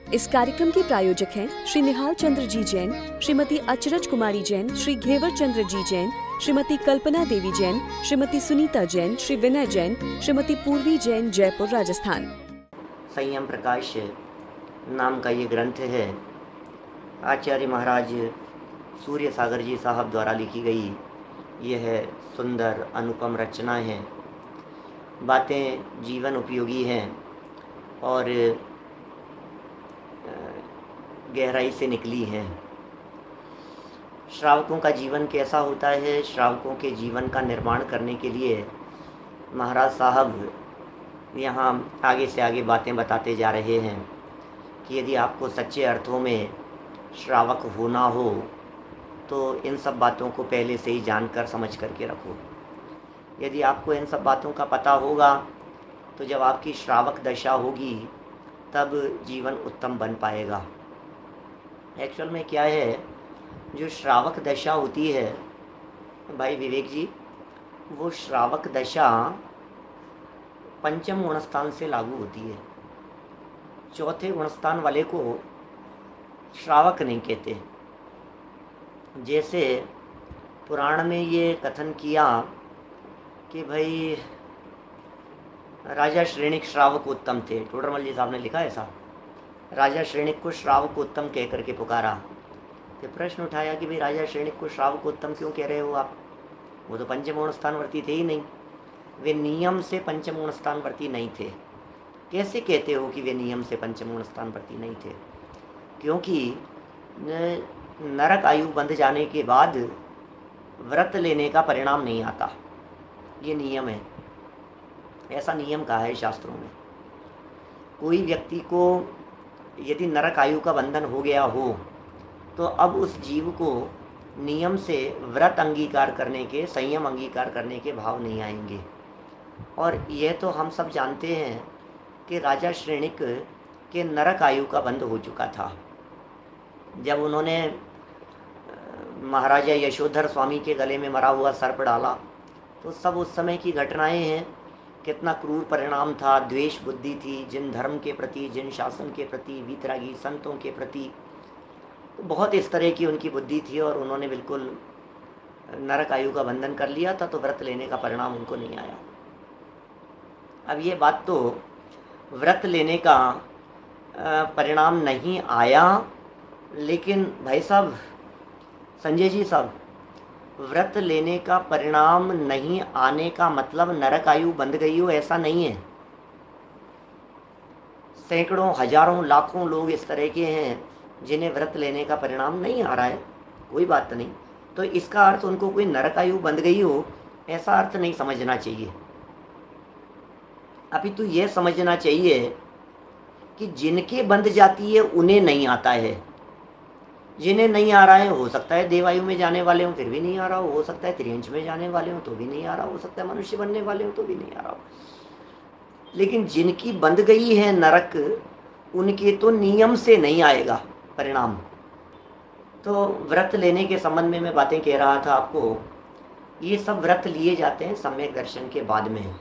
इस कार्यक्रम के प्रायोजक हैं श्री निहाल चंद्र जी जैन, श्रीमती अचरज कुमारी जैन, श्री घेवर चंद्र जी जैन, श्रीमती कल्पना देवी जैन, श्रीमती सुनीता जैन, श्री विनय जैन, श्रीमती पूर्वी जैन, जयपुर, राजस्थान। संयम प्रकाश नाम का ये ग्रंथ है। आचार्य महाराज सूर्य सागर जी साहब द्वारा लिखी गई यह सुंदर अनुपम रचना है। बातें जीवन उपयोगी हैं और गहराई से निकली हैं। श्रावकों का जीवन कैसा होता है, श्रावकों के जीवन का निर्माण करने के लिए महाराज साहब यहाँ आगे से आगे बातें बताते जा रहे हैं कि यदि आपको सच्चे अर्थों में श्रावक होना हो तो इन सब बातों को पहले से ही जानकर समझ करके रखो। यदि आपको इन सब बातों का पता होगा तो जब आपकी श्रावक दशा होगी तब जीवन उत्तम बन पाएगा। एक्चुअल में क्या है, जो श्रावक दशा होती है भाई विवेक जी, वो श्रावक दशा पंचम गुणस्थान से लागू होती है। चौथे गुणस्थान वाले को श्रावक नहीं कहते। जैसे पुराण में ये कथन किया कि भाई राजा श्रेणिक श्रावक उत्तम थे, टोडरमल जी साहब ने लिखा ऐसा। राजा श्रेणिक को श्रावक उत्तम कह करके पुकारा। तो प्रश्न उठाया कि भाई राजा श्रेणिक को श्रावक उत्तम क्यों कह रहे हो आप, वो तो पंचम गुण स्थानवर्ती थे ही नहीं, वे नियम से पंचम गुण स्थानवर्ती नहीं थे। कैसे कहते हो कि वे नियम से पंचम गुण स्थानवर्ती नहीं थे? क्योंकि नरक आयु बंध जाने के बाद व्रत लेने का परिणाम नहीं आता, ये नियम है। ऐसा नियम कहा है शास्त्रों में। कोई व्यक्ति को यदि नरक आयु का बंधन हो गया हो तो अब उस जीव को नियम से व्रत अंगीकार करने के, संयम अंगीकार करने के भाव नहीं आएंगे। और यह तो हम सब जानते हैं कि राजा श्रेणिक के नरक आयु का बंध हो चुका था। जब उन्होंने महाराजा यशोधर स्वामी के गले में मरा हुआ सर्प डाला तो सब उस समय की घटनाएं हैं। कितना क्रूर परिणाम था, द्वेष बुद्धि थी जिन धर्म के प्रति, जिन शासन के प्रति, वीतरागी संतों के प्रति, तो बहुत इस तरह की उनकी बुद्धि थी और उन्होंने बिल्कुल नरक आयु का बंधन कर लिया था, तो व्रत लेने का परिणाम उनको नहीं आया। अब ये बात तो व्रत लेने का परिणाम नहीं आया, लेकिन भाई साहब, संजय जी साहब, व्रत लेने का परिणाम नहीं आने का मतलब नरक आयु बंध गई हो ऐसा नहीं है। सैकड़ों, हजारों, लाखों लोग इस तरह के हैं जिन्हें व्रत लेने का परिणाम नहीं आ रहा है, कोई बात नहीं। तो इसका अर्थ उनको कोई नरक आयु बंध गई हो ऐसा अर्थ नहीं समझना चाहिए। अपितु यह समझना चाहिए कि जिनके बंध जाती है उन्हें नहीं आता है। जिन्हें नहीं आ रहा है, हो सकता है देवायु में जाने वाले हों फिर भी नहीं आ रहा हो सकता है त्रियंश में जाने वाले हों तो भी नहीं आ रहा हो सकता है मनुष्य बनने वाले हों तो भी नहीं आ रहा हो। लेकिन जिनकी बंध गई है नरक, उनके तो नियम से नहीं आएगा परिणाम। तो व्रत लेने के संबंध में मैं बातें कह रहा था आपको। ये सब व्रत लिए जाते हैं सम्यक दर्शन के बाद में,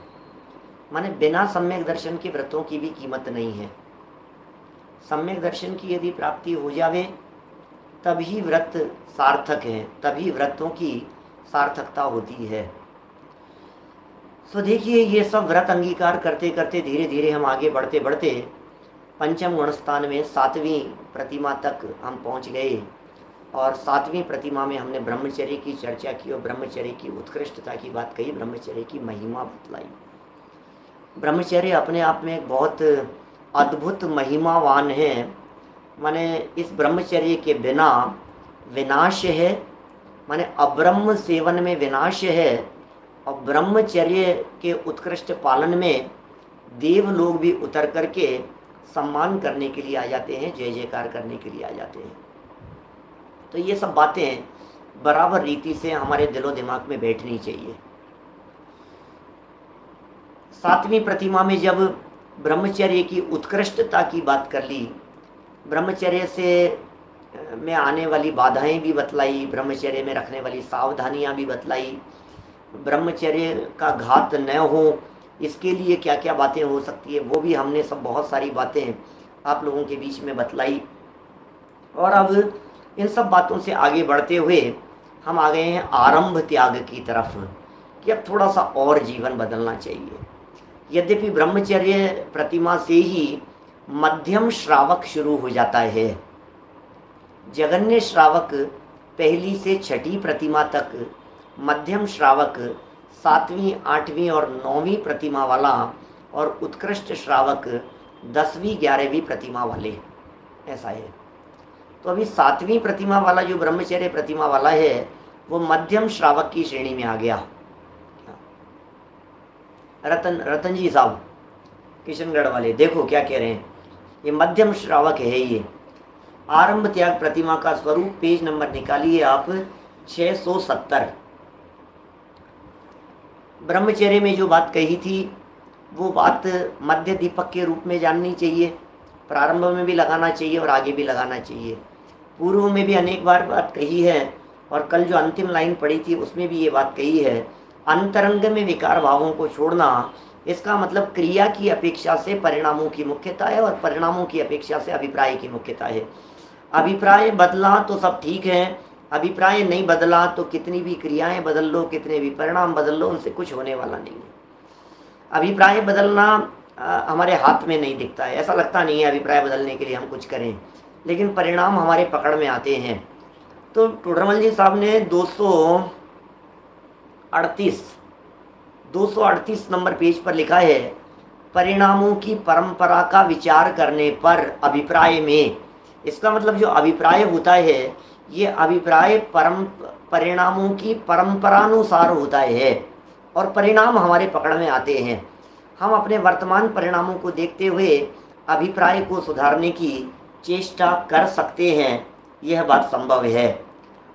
माने बिना सम्यक दर्शन के व्रतों की भी कीमत नहीं है। सम्यक दर्शन की यदि प्राप्ति हो जावे तभी व्रत सार्थक है, तभी व्रतों की सार्थकता होती है। तो देखिए, ये सब व्रत अंगीकार करते करते धीरे धीरे हम आगे बढ़ते बढ़ते पंचम गुणस्थान में 7वीं प्रतिमा तक हम पहुंच गए। और 7वीं प्रतिमा में हमने ब्रह्मचर्य की चर्चा की और ब्रह्मचर्य की उत्कृष्टता की बात कही, ब्रह्मचर्य की महिमा बतलाई। ब्रह्मचर्य अपने आप में एक बहुत अद्भुत महिमावान है। माने इस ब्रह्मचर्य के बिना विनाश है, माने अब्रह्म सेवन में विनाश है, और ब्रह्मचर्य के उत्कृष्ट पालन में देव लोग भी उतर करके सम्मान करने के लिए आ जाते हैं, जय जयकार करने के लिए आ जाते हैं। तो ये सब बातें बराबर रीति से हमारे दिलो दिमाग में बैठनी चाहिए। 7वीं प्रतिमा में जब ब्रह्मचर्य की उत्कृष्टता की बात कर ली, ब्रह्मचर्य से में आने वाली बाधाएं भी बतलाई, ब्रह्मचर्य में रखने वाली सावधानियां भी बतलाई, ब्रह्मचर्य का घात न हो इसके लिए क्या क्या बातें हो सकती है वो भी हमने सब बहुत सारी बातें आप लोगों के बीच में बतलाई। और अब इन सब बातों से आगे बढ़ते हुए हम आ गए हैं आरंभ त्याग की तरफ, कि अब थोड़ा सा और जीवन बदलना चाहिए। यद्यपि ब्रह्मचर्य प्रतिमा से ही मध्यम श्रावक शुरू हो जाता है। जगन्य श्रावक पहली से छठी प्रतिमा तक, मध्यम श्रावक 7वीं 8वीं और 9वीं प्रतिमा वाला, और उत्कृष्ट श्रावक 10वीं 11वीं प्रतिमा वाले, ऐसा है। तो अभी 7वीं प्रतिमा वाला जो ब्रह्मचर्य प्रतिमा वाला है वो मध्यम श्रावक की श्रेणी में आ गया। रतन जी साहब किशनगढ़ वाले, देखो क्या कह रहे हैं, ये मध्यम श्रावक है। ये आरंभ त्याग प्रतिमा का स्वरूप, पेज नंबर निकालिए आप 670। ब्रह्मचर्य में जो बात कही थी वो बात मध्य दीपक के रूप में जाननी चाहिए, प्रारंभ में भी लगाना चाहिए और आगे भी लगाना चाहिए। पूर्व में भी अनेक बार बात कही है, और कल जो अंतिम लाइन पढ़ी थी उसमें भी ये बात कही है। अंतरंग में विकार भावों को छोड़ना, इसका मतलब क्रिया की अपेक्षा से परिणामों की मुख्यता है, और परिणामों की अपेक्षा से अभिप्राय की मुख्यता है। अभिप्राय बदला तो सब ठीक है, अभिप्राय नहीं बदला तो कितनी भी क्रियाएं बदल लो, कितने भी परिणाम बदल लो, उनसे कुछ होने वाला नहीं है। अभिप्राय बदलना हमारे हाथ में नहीं दिखता है, ऐसा लगता नहीं है अभिप्राय बदलने के लिए हम कुछ करें, लेकिन परिणाम हमारे पकड़ में आते हैं। तो टोडरमल जी साहब ने 238 नंबर पेज पर लिखा है, परिणामों की परंपरा का विचार करने पर अभिप्राय में, इसका मतलब जो अभिप्राय होता है ये अभिप्राय परिणामों की परंपरानुसार होता है, और परिणाम हमारे पकड़ में आते हैं। हम अपने वर्तमान परिणामों को देखते हुए अभिप्राय को सुधारने की चेष्टा कर सकते हैं, यह बात संभव है।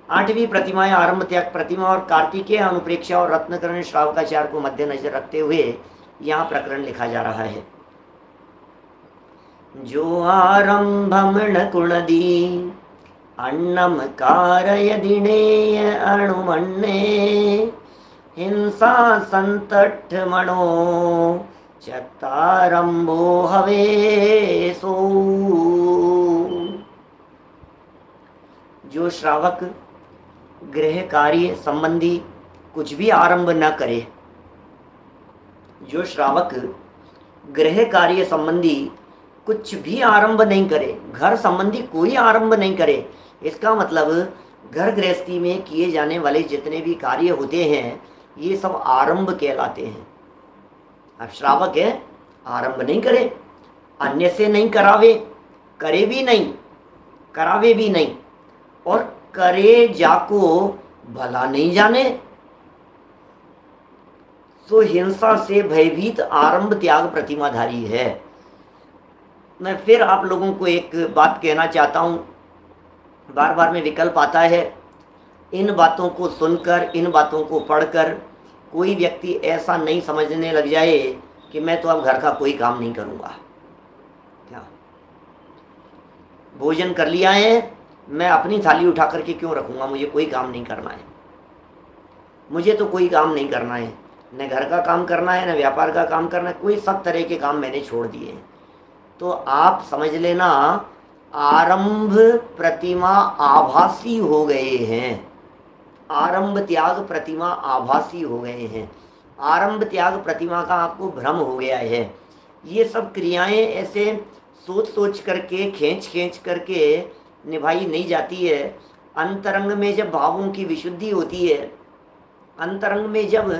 8वीं प्रतिमाएं आरंभ त्याग प्रतिमा और कार्तिकेय अनुप्रेक्षा और रत्नकरण श्रावकाचार को मद्देनजर रखते हुए यहाँ प्रकरण लिखा जा रहा है। जो आरंभम न कुणदी अन्नम कारय दिनेय अणुमन्ने हिंसा संतठ मणो चतारंभो हवेसो। जो श्रावक गृह कार्य संबंधी कुछ भी आरंभ न करे, जो श्रावक गृह कार्य संबंधी कुछ भी आरंभ नहीं करे, घर संबंधी कोई आरंभ नहीं करे, इसका मतलब घर गृहस्थी में किए जाने वाले जितने भी कार्य होते हैं ये सब आरंभ कहलाते हैं। अब श्रावक है, आरंभ नहीं करे, अन्य से नहीं करावे, करे भी नहीं, करावे भी नहीं, और करे जाको भला नहीं जाने, तो हिंसा से भयभीत आरंभ त्याग प्रतिमाधारी है। मैं फिर आप लोगों को एक बात कहना चाहता हूँ, बार बार में विकल्प आता है। इन बातों को सुनकर, इन बातों को पढ़कर कोई व्यक्ति ऐसा नहीं समझने लग जाए कि मैं तो अब घर का कोई काम नहीं करूँगा। क्या भोजन कर लिया है, मैं अपनी थाली उठा करके क्यों रखूँगा, मुझे कोई काम नहीं करना है, मुझे तो कोई काम नहीं करना है, न घर का काम करना है, न व्यापार का काम करना है, कोई सब तरह के काम मैंने छोड़ दिए हैं। तो आप समझ लेना आरंभ प्रतिमा आभासी हो गए हैं, आरंभ त्याग प्रतिमा आभासी हो गए हैं, आरंभ त्याग प्रतिमा का आपको भ्रम हो गया है। ये सब क्रियाएं ऐसे सोच सोच करके, खींच करके निभाई नहीं जाती है। अंतरंग में जब भावों की विशुद्धि होती है, अंतरंग में जब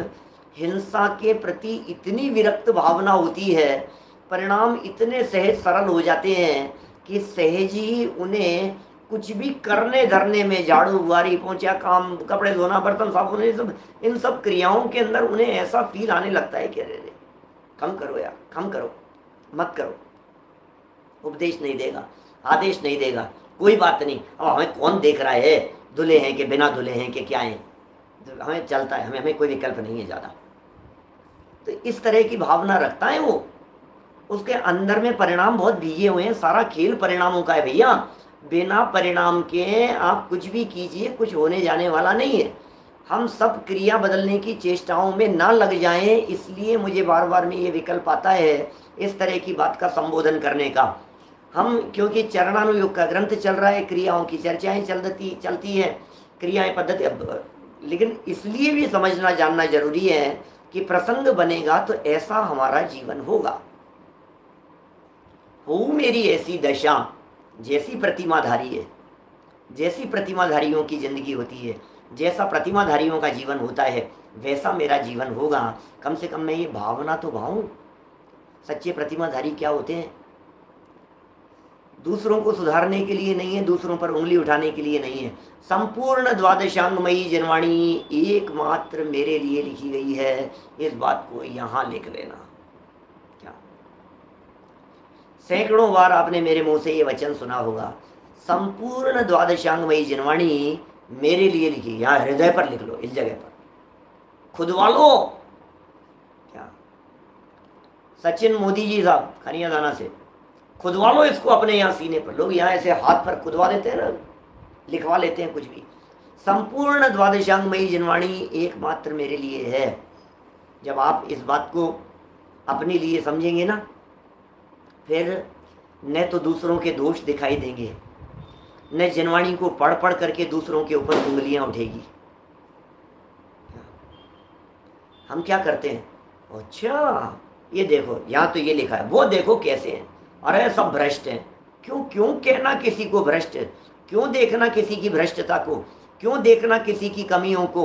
हिंसा के प्रति इतनी विरक्त भावना होती है, परिणाम इतने सहज सरल हो जाते हैं कि सहज ही उन्हें कुछ भी करने धरने में, झाड़ू बुआरी, पोंछा काम, कपड़े धोना, बर्तन साफ होने, सब इन सब क्रियाओं के अंदर उन्हें ऐसा फील आने लगता है कि अरे कम करो यार, कम करो, मत करो। उपदेश नहीं देगा, आदेश नहीं देगा, कोई बात नहीं, अब हमें कौन देख रहा है, धुले हैं कि बिना धुले हैं कि क्या है, हमें चलता है, हमें कोई विकल्प नहीं है ज़्यादा। तो इस तरह की भावना रखता है वो, उसके अंदर में परिणाम बहुत भीगे हुए हैं। सारा खेल परिणामों का है भैया, बिना परिणाम के आप कुछ भी कीजिए, कुछ होने जाने वाला नहीं है। हम सब क्रिया बदलने की चेष्टाओं में ना लग जाएं, इसलिए मुझे बार बार में ये विकल्प आता है इस तरह की बात का संबोधन करने का। हम क्योंकि चरणानुयोग का ग्रंथ चल रहा है, क्रियाओं की चर्चाएं चलती है, क्रियाएं पद्धति, लेकिन इसलिए भी समझना जानना जरूरी है कि प्रसंग बनेगा तो ऐसा हमारा जीवन होगा। हो मेरी ऐसी दशा जैसी प्रतिमाधारी है, जैसी प्रतिमाधारियों की जिंदगी होती है, जैसा प्रतिमाधारियों का जीवन होता है वैसा मेरा जीवन होगा। कम से कम मैं ये भावना तो भाऊं। सच्चे प्रतिमाधारी क्या होते हैं? दूसरों को सुधारने के लिए नहीं है, दूसरों पर उंगली उठाने के लिए नहीं है। संपूर्ण द्वादशांगमयी जनवाणी एकमात्र मेरे लिए लिखी गई है, इस बात को यहां लिख लेना। क्या सैकड़ों बार आपने मेरे मुंह से ये वचन सुना होगा, संपूर्ण द्वादशांगमयी जनवाणी मेरे लिए लिखी। यहां हृदय पर लिख लो, इस जगह पर खुदवा लो। क्या सचिन मोदी जी साहब खनिया दाना से खुदवा लो इसको अपने यहाँ सीने पर। लोग यहाँ ऐसे हाथ पर खुदवा देते हैं ना, लिखवा लेते हैं कुछ भी। संपूर्ण द्वादशांगमयी जनवाणी एकमात्र मेरे लिए है। जब आप इस बात को अपने लिए समझेंगे ना, फिर न तो दूसरों के दोष दिखाई देंगे, न जनवाणी को पढ़ पढ़ करके दूसरों के ऊपर उंगलियां उठेगी। हम क्या करते हैं, अच्छा ये देखो यहाँ तो ये लिखा है, वो देखो कैसे हैं, अरे सब भ्रष्ट हैं। क्यों कहना किसी को भ्रष्ट? क्यों देखना किसी की भ्रष्टता को? क्यों देखना किसी की कमियों को?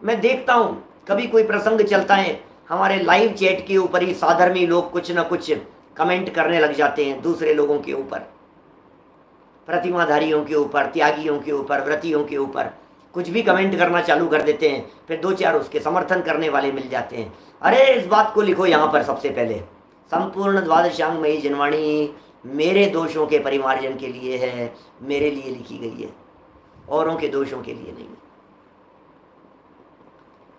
मैं देखता हूं कभी कोई प्रसंग चलता है, हमारे लाइव चैट के ऊपर ही साधर्मी लोग कुछ ना कुछ कमेंट करने लग जाते हैं दूसरे लोगों के ऊपर, प्रतिमाधारियों के ऊपर, त्यागियों के ऊपर, व्रतियों के ऊपर कुछ भी कमेंट करना चालू कर देते हैं। फिर दो चार उसके समर्थन करने वाले मिल जाते हैं। अरे इस बात को लिखो यहाँ पर सबसे पहले, संपूर्ण द्वादशांगमयी जनवाणी मेरे दोषों के परिमार्जन के लिए है, मेरे लिए लिखी गई है, औरों के दोषों के लिए नहीं।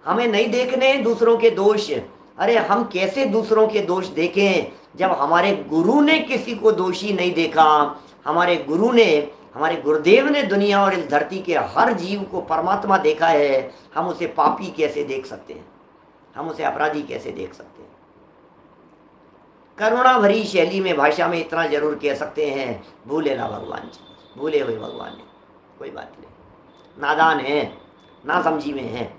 हमें नहीं देखने दूसरों के दोष। अरे हम कैसे दूसरों के दोष देखें जब हमारे गुरु ने किसी को दोषी नहीं देखा। हमारे गुरु ने, हमारे गुरुदेव ने दुनिया और इस धरती के हर जीव को परमात्मा देखा है। हम उसे पापी कैसे देख सकते हैं? हम उसे अपराधी कैसे देख सकते हैं? करुणा भरी शैली में, भाषा में इतना जरूर कह सकते हैं, भूले ना भगवान जी, भूले हुए भगवान ने, कोई बात नहीं। नादान है, ना समझी में है।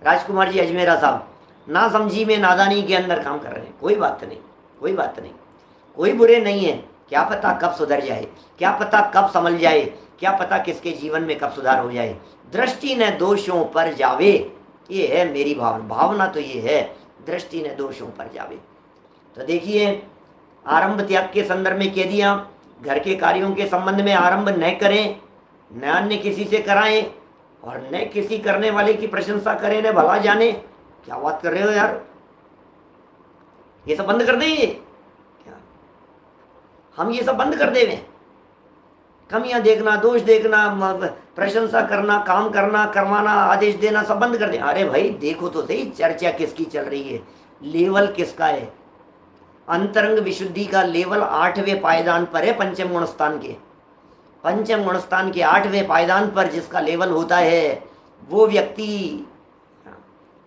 राजकुमार जी अजमेरा साहब ना समझी में, नादानी के अंदर काम कर रहे हैं। कोई बात नहीं, कोई बात नहीं, कोई बुरे नहीं है। क्या पता कब सुधर जाए, क्या पता कब संभल जाए, क्या पता किसके जीवन में कब सुधार हो जाए। दृष्टि न दोषों पर जावे, ये है मेरी भावना तो ये है, दृष्टि न दोषों पर जावे। तो देखिए, आरंभ त्याग के संदर्भ में कह दिया, घर के कार्यों के संबंध में आरंभ न करें, न अन्य किसी से कराएं, और न किसी करने वाले की प्रशंसा करें, न भला जाने। क्या बात कर रहे हो यार, ये सब बंद कर दें। क्या हम ये सब बंद कर दें? कमियां देखना, दोष देखना, प्रशंसा करना, काम करना, करवाना, आदेश देना, सब बंद कर दें। अरे भाई देखो तो सही, चर्चा किसकी चल रही है, लेवल किसका है। अंतरंग विशुद्धि का लेवल 8वें पायदान पर है, पंचम गुणस्थान के। पंचम गुणस्थान के 8वें पायदान पर जिसका लेवल होता है, वो व्यक्ति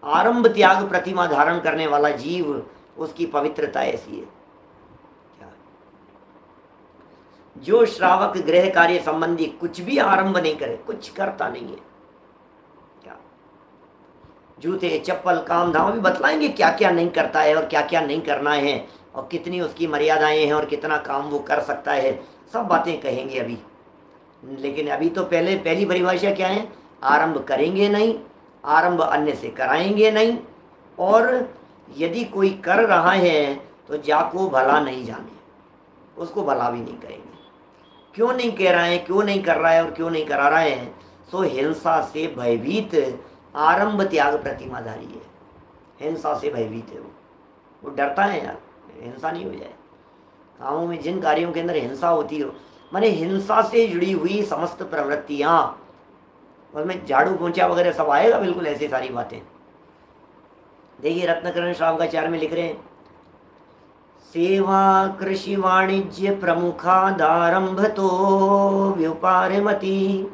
आरंभ त्याग प्रतिमा धारण करने वाला जीव, उसकी पवित्रता ऐसी है। जो श्रावक गृह कार्य संबंधी कुछ भी आरंभ नहीं करे, कुछ करता नहीं है। क्या जूते चप्पल काम धाम भी बतलाएंगे क्या क्या नहीं करता है और क्या क्या नहीं करना है, और कितनी उसकी मर्यादाएं हैं और कितना काम वो कर सकता है, सब बातें कहेंगे अभी। लेकिन अभी तो पहली परिभाषा क्या है, आरंभ करेंगे नहीं, आरंभ अन्य से कराएंगे नहीं, और यदि कोई कर रहा है तो जाको भला नहीं जाने, उसको भला भी नहीं करेंगे। क्यों नहीं कह रहा है, क्यों नहीं कर रहा है और क्यों नहीं करा रहा है? सो हिंसा से भयभीत आरंभ त्याग प्रतिमाधारी है। हिंसा से भयभीत है, वो डरता है यार, हिंसा नहीं हो जाए। कामों में जिन कार्यों के अंदर हिंसा होती हो, माने हिंसा से जुड़ी हुई समस्त प्रवृत्तियां, उसमें झाड़ू पोंछा वगैरह सब आएगा, बिल्कुल ऐसी सारी बातें। देखिए रत्नकरण श्रावकाचार्य में लिख रहे हैं, सेवा कृषि वाणिज्य प्रमुखादारंभ तो व्युपारमति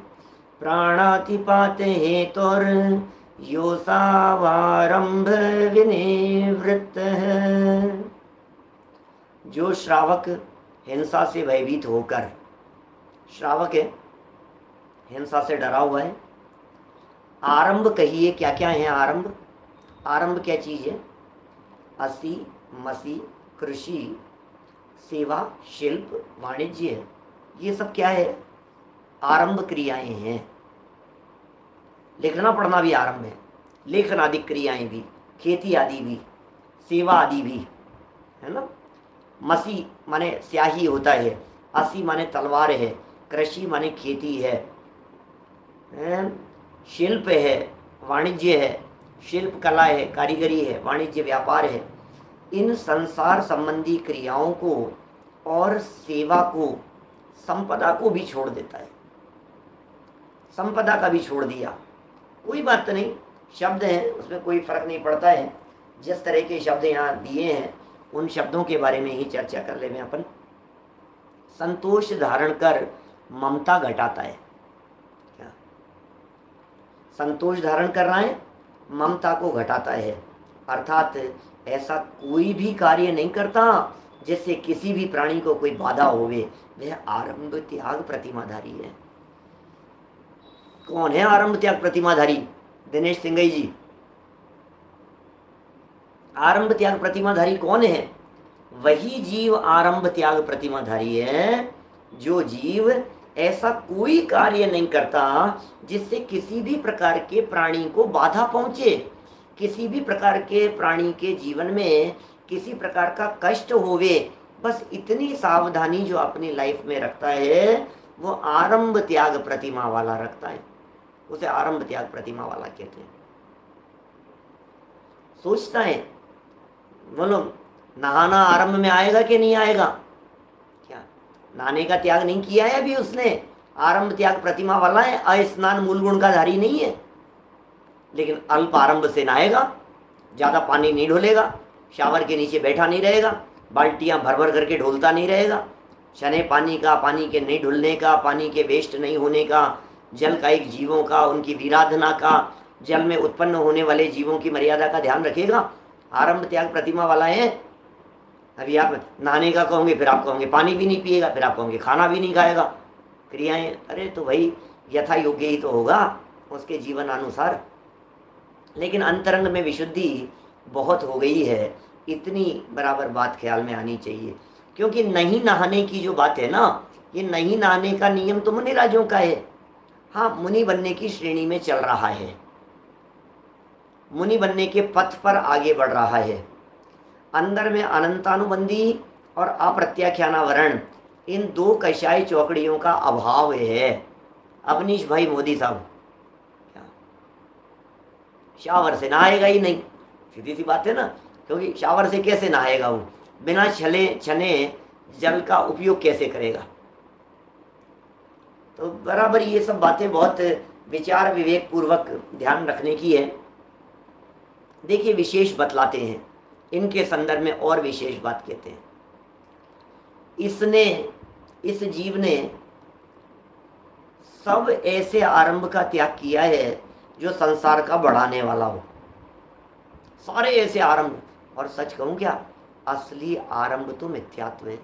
प्राणातिपात हेतुर योसावारंभ विनिवृत्त। जो श्रावक हिंसा से भयभीत होकर, श्रावक है, हिंसा से डरा हुआ है। आरंभ कहिए, क्या क्या है आरंभ? आरंभ क्या चीज़ है? असी, मसी, कृषि, सेवा, शिल्प, वाणिज्य, ये सब क्या है? आरंभ क्रियाएं हैं। लिखना पढ़ना भी आरंभ है, लेखन आदि क्रियाएं भी, खेती आदि भी, सेवा आदि भी, है ना। मसी माने स्याही होता है, असी माने तलवार है, कृषि माने खेती है, शिल्प है, वाणिज्य है, शिल्प कला है, कारीगरी है, वाणिज्य व्यापार है। इन संसार संबंधी क्रियाओं को और सेवा को, संपदा को भी छोड़ देता है। संपदा का भी छोड़ दिया, कोई बात नहीं, शब्द हैं उसमें कोई फर्क नहीं पड़ता है। जिस तरह के शब्द यहाँ दिए हैं उन शब्दों के बारे में ही चर्चा कर ले में अपन। संतोष धारण कर ममता घटाता है। क्या संतोष धारण कर रहा है? ममता को घटाता है। अर्थात ऐसा कोई भी कार्य नहीं करता जिससे किसी भी प्राणी को कोई बाधा होवे, वह आरंभ त्याग प्रतिमाधारी है। कौन है आरंभ त्याग प्रतिमाधारी? दिनेश सिंघई जी, आरंभ त्याग प्रतिमाधारी कौन है? वही जीव आरंभ त्याग प्रतिमाधारी है जो जीव ऐसा कोई कार्य नहीं करता जिससे किसी भी प्रकार के प्राणी को बाधा पहुंचे, किसी भी प्रकार के प्राणी के जीवन में किसी प्रकार का कष्ट होवे। बस इतनी सावधानी जो अपनी लाइफ में रखता है वो आरंभ त्याग प्रतिमा वाला रखता है, उसे आरंभ त्याग प्रतिमा वाला कहते हैं। सोचता है, बोलो नहाना आरंभ में आएगा कि नहीं आएगा? क्या नहाने का त्याग नहीं किया है अभी उसने? आरंभ त्याग प्रतिमा वाला है, अस्नान मूल गुण का धारी नहीं है, लेकिन अल्प आरंभ से नहाएगा, ज़्यादा पानी नहीं ढोलेगा, शावर के नीचे बैठा नहीं रहेगा, बाल्टियां भर भर करके ढोलता नहीं रहेगा। शने पानी का, पानी के नहीं ढुलने का, पानी के वेस्ट नहीं होने का, जल का एक जीवों का, उनकी विराधना का, जल में उत्पन्न होने वाले जीवों की मर्यादा का ध्यान रखेगा। आरंभ त्याग प्रतिमा वाला है। अभी आप नहाने का कहोगे, फिर आप कहोगे पानी भी नहीं पिएगा, फिर आप कहोगे खाना भी नहीं खाएगा, क्रियाएं। अरे तो भाई यथा योग्य ही तो होगा उसके जीवन अनुसार। लेकिन अंतरंग में विशुद्धि बहुत हो गई है, इतनी बराबर बात ख्याल में आनी चाहिए। क्योंकि नहीं नहाने की जो बात है ना, ये नहीं नहाने का नियम तो मुनि राजों का है। हाँ, मुनि बनने की श्रेणी में चल रहा है, मुनि बनने के पथ पर आगे बढ़ रहा है। अंदर में अनंतानुबंधी और अप्रत्याख्यानावरण, इन दो कषाय चौकड़ियों का अभाव है। अवनीश भाई मोदी साहब शावर से नहाएगा ही नहीं, सीधी सी बात है ना। क्योंकि शावर से कैसे नहाएगा वो? बिना छने जल का उपयोग कैसे करेगा? तो बराबर ये सब बातें बहुत विचार विवेक पूर्वक ध्यान रखने की है। देखिए विशेष बतलाते हैं, इनके संदर्भ में और विशेष बात कहते हैं। इस जीव ने सब ऐसे आरंभ का त्याग किया है जो संसार का बढ़ाने वाला हो, सारे ऐसे आरंभ। और सच कहूं क्या, असली आरंभ तो मिथ्यात्व है।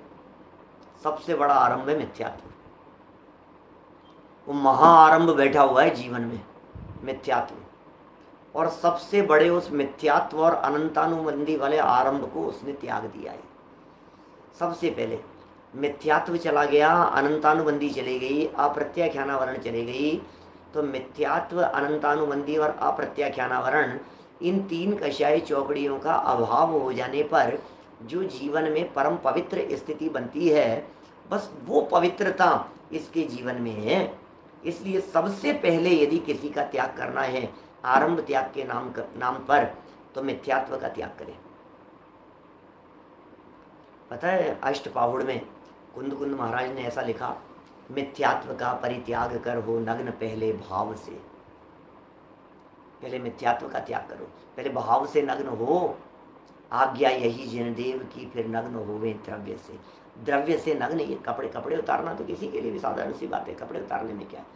सबसे बड़ा आरंभ है मिथ्यात्व। वो महाआरंभ बैठा हुआ है जीवन में, मिथ्यात्व। और सबसे बड़े उस मिथ्यात्व और अनंतानुबंधी वाले आरंभ को उसने त्याग दिया है। सबसे पहले मिथ्यात्व चला गया, अनंतानुबंधी चली गई, अप्रत्याख्यानावरण चली गई। तो मिथ्यात्व, अनंतानुबंधी और अप्रत्याख्यानावरण, इन तीन कषाय चौकड़ियों का अभाव हो जाने पर जो जीवन में परम पवित्र स्थिति बनती है, बस वो पवित्रता इसके जीवन में है। इसलिए सबसे पहले यदि किसी का त्याग करना है आरंभ त्याग के नाम पर, तो मिथ्यात्व का त्याग करें। पता है अष्टपाहुड़ में कुंद महाराज ने ऐसा लिखा, मिथ्यात्व का परित्याग कर हो नग्न पहले भाव से। पहले मिथ्यात्व का त्याग करो, पहले भाव से नग्न हो। आज्ञा यही जिनदेव की, फिर नग्न होवे द्रव्य से। द्रव्य से नग्न, ये कपड़े उतारना तो किसी के लिए भी साधारण सी बात है, कपड़े उतारने में क्या है।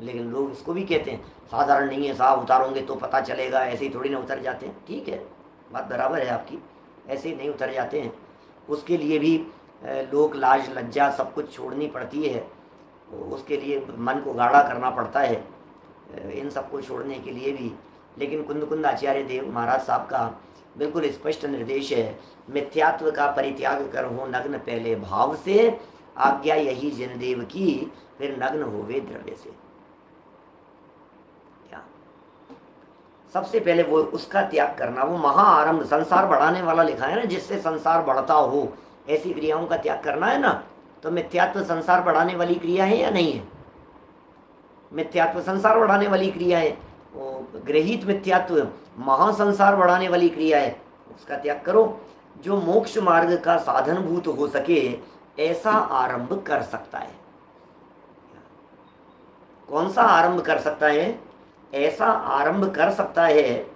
लेकिन लोग इसको भी कहते हैं साधारण नहीं है साहब, उतारोगे तो पता चलेगा, ऐसे ही थोड़ी ना उतर जाते हैं। ठीक है, बात बराबर है आपकी, ऐसे ही नहीं उतर जाते हैं। उसके लिए भी लोक लाज लज्जा सब कुछ छोड़नी पड़ती है, उसके लिए मन को गाढ़ा करना पड़ता है, इन सब को छोड़ने के लिए भी। लेकिन कुंद आचार्य देव महाराज साहब का बिल्कुल स्पष्ट निर्देश है, मिथ्यात्व का परित्याग कर हो नग्न पहले भाव से, आज्ञा यही जनदेव की फिर नग्न होवे द्रव्य से। क्या सबसे पहले वो उसका त्याग करना, वो महाआरंभ संसार बढ़ाने वाला लिखा है ना, जिससे संसार बढ़ता हो ऐसी क्रियाओं का त्याग करना है ना। तो मिथ्यात्व संसार बढ़ाने वाली क्रिया है या नहीं है? मिथ्यात्व संसार बढ़ाने वाली क्रिया है, वो गृहीत मिथ्यात्व महासंसार बढ़ाने वाली क्रिया है, उसका त्याग करो। जो मोक्ष मार्ग का साधनभूत हो सके ऐसा आरंभ कर सकता है। कौन सा आरंभ कर सकता है? ऐसा आरंभ कर सकता है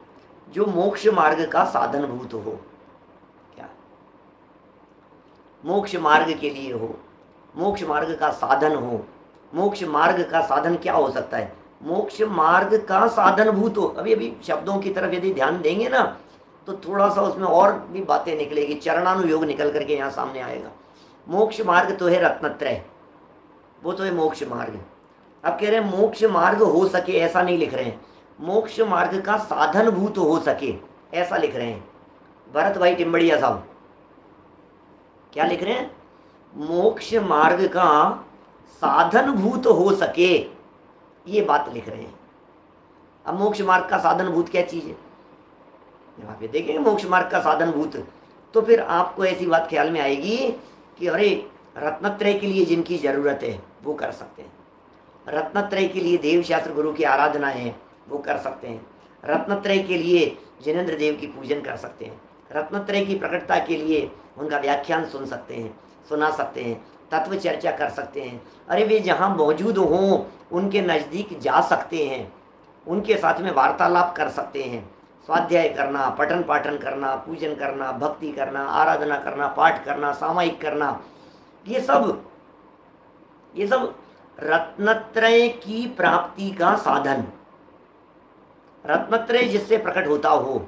जो मोक्ष मार्ग का साधनभूत हो। क्या मोक्ष मार्ग के लिए हो, मोक्ष मार्ग का साधन हो। मोक्ष मार्ग का साधन क्या हो सकता है? मोक्ष मार्ग का साधनभूत हो। अभी शब्दों की तरफ यदि ध्यान देंगे ना तो थोड़ा सा उसमें और भी बातें निकलेगी, चरणानुयोग निकल करके यहाँ सामने आएगा। मोक्ष मार्ग तो है रत्नत्रय, वो तो है मोक्ष मार्ग। अब कह रहे हैं मोक्ष मार्ग हो सके, ऐसा नहीं लिख रहे हैं, मोक्ष मार्ग का साधनभूत हो सके ऐसा लिख रहे हैं भरत भाई टिम्बड़िया साहब। क्या लिख रहे हैं? मोक्ष मार्ग का साधनभूत हो सके, ये बात लिख रहे हैं। अब मोक्ष मार्ग का साधनभूत क्या चीज है? जब आप ये देखेंगे मोक्ष मार्ग का साधनभूत, तो फिर आपको ऐसी बात ख्याल में आएगी कि अरे रत्नत्रय के लिए जिनकी जरूरत है वो कर सकते हैं, रत्नत्रय के लिए देव शास्त्र गुरु की आराधना है वो कर सकते हैं, रत्नत्रय के लिए जिनेंद्र देव की पूजन कर सकते हैं, रत्नत्रय की प्रकटता के लिए उनका व्याख्यान सुन सकते हैं, सुना सकते हैं, तत्व चर्चा कर सकते हैं। अरे वे जहाँ मौजूद हों उनके नज़दीक जा सकते हैं, उनके साथ में वार्तालाप कर सकते हैं, स्वाध्याय करना, पठन पाठन करना, पूजन करना, भक्ति करना, आराधना करना, पाठ करना, सामायिक करना, ये सब रत्नत्रय की प्राप्ति का साधन, रत्नत्रय जिससे प्रकट होता हो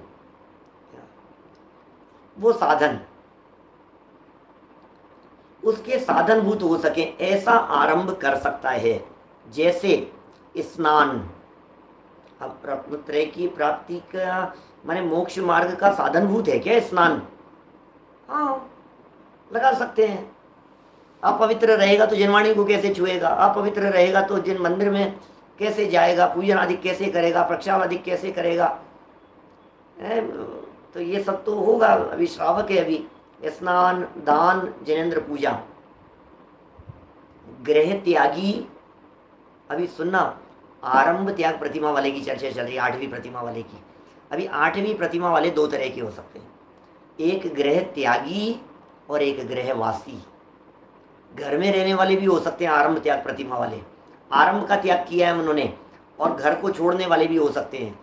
वो साधन, उसके साधनभूत हो सके ऐसा आरंभ कर सकता है। जैसे स्नान, अब रत्नत्रय की प्राप्ति का माने मोक्ष मार्ग का साधनभूत है क्या स्नान? हाँ, लगा सकते हैं। अपवित्र रहेगा तो जिनवाणी को कैसे छुएगा, अपवित्र रहेगा तो जिन मंदिर में कैसे जाएगा, पूजन आदि कैसे करेगा, प्रक्षाल आदि कैसे करेगा, तो ये सब तो होगा। अभी श्रावक है, अभी स्नान, दान, जिनेंद्र पूजा, ग्रह त्यागी। अभी सुनना, आरंभ त्याग प्रतिमा वाले की चर्चा चल रही है, 8वीं प्रतिमा वाले की। अभी 8वीं प्रतिमा वाले दो तरह के हो सकते हैं, एक ग्रह त्यागी और एक ग्रहवासी। घर में रहने वाले भी हो सकते हैं आरंभ त्याग प्रतिमा वाले, आरंभ का त्याग किया है उन्होंने, और घर को छोड़ने वाले भी हो सकते हैं,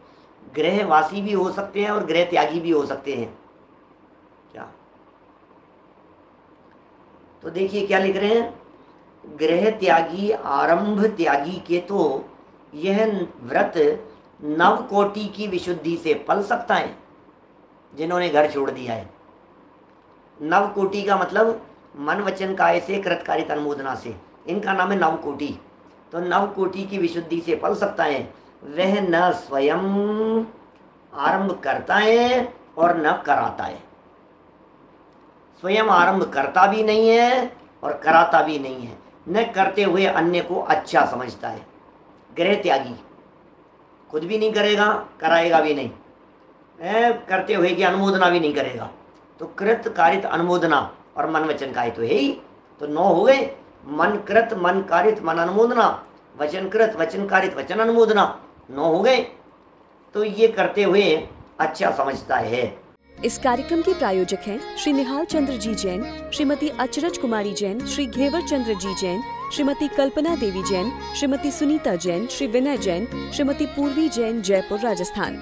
ग्रहवासी भी हो सकते हैं और ग्रह त्यागी भी हो सकते हैं। क्या तो देखिए क्या लिख रहे हैं, ग्रह त्यागी आरंभ त्यागी के तो यह व्रत नव कोटि की विशुद्धि से पल सकता है, जिन्होंने घर छोड़ दिया है। नव कोटि का मतलब मन वचन काय से कृतकारित अनुमोदना से, इनका नाम है नव कोटि। तो नव कोटि की विशुद्धि से पल सकता है, वह न स्वयं आरंभ करता है और न कराता है। स्वयं आरंभ करता भी नहीं है और कराता भी नहीं है, न करते हुए अन्य को अच्छा समझता है। ग्रह त्यागी खुद भी नहीं करेगा, कराएगा भी नहीं, करते हुए की अनुमोदना भी नहीं करेगा। तो कृत कारित अनुमोदना और मन वचन काय तो है ही, तो 9 हो गए। मन कृत, मन कारित, मन अनुमोदना, वचन कृत, वचन कारित, वचन अनुमोदना, 9 हो गए। तो ये करते हुए अच्छा समझता है। इस कार्यक्रम के प्रायोजक हैं श्री निहाल चंद्र जी जैन, श्रीमती अचरज कुमारी जैन, श्री घेवर चंद्र जी जैन, श्रीमती कल्पना देवी जैन, श्रीमती सुनीता जैन, श्री विनय जैन, श्रीमती पूर्वी जैन, जयपुर, राजस्थान।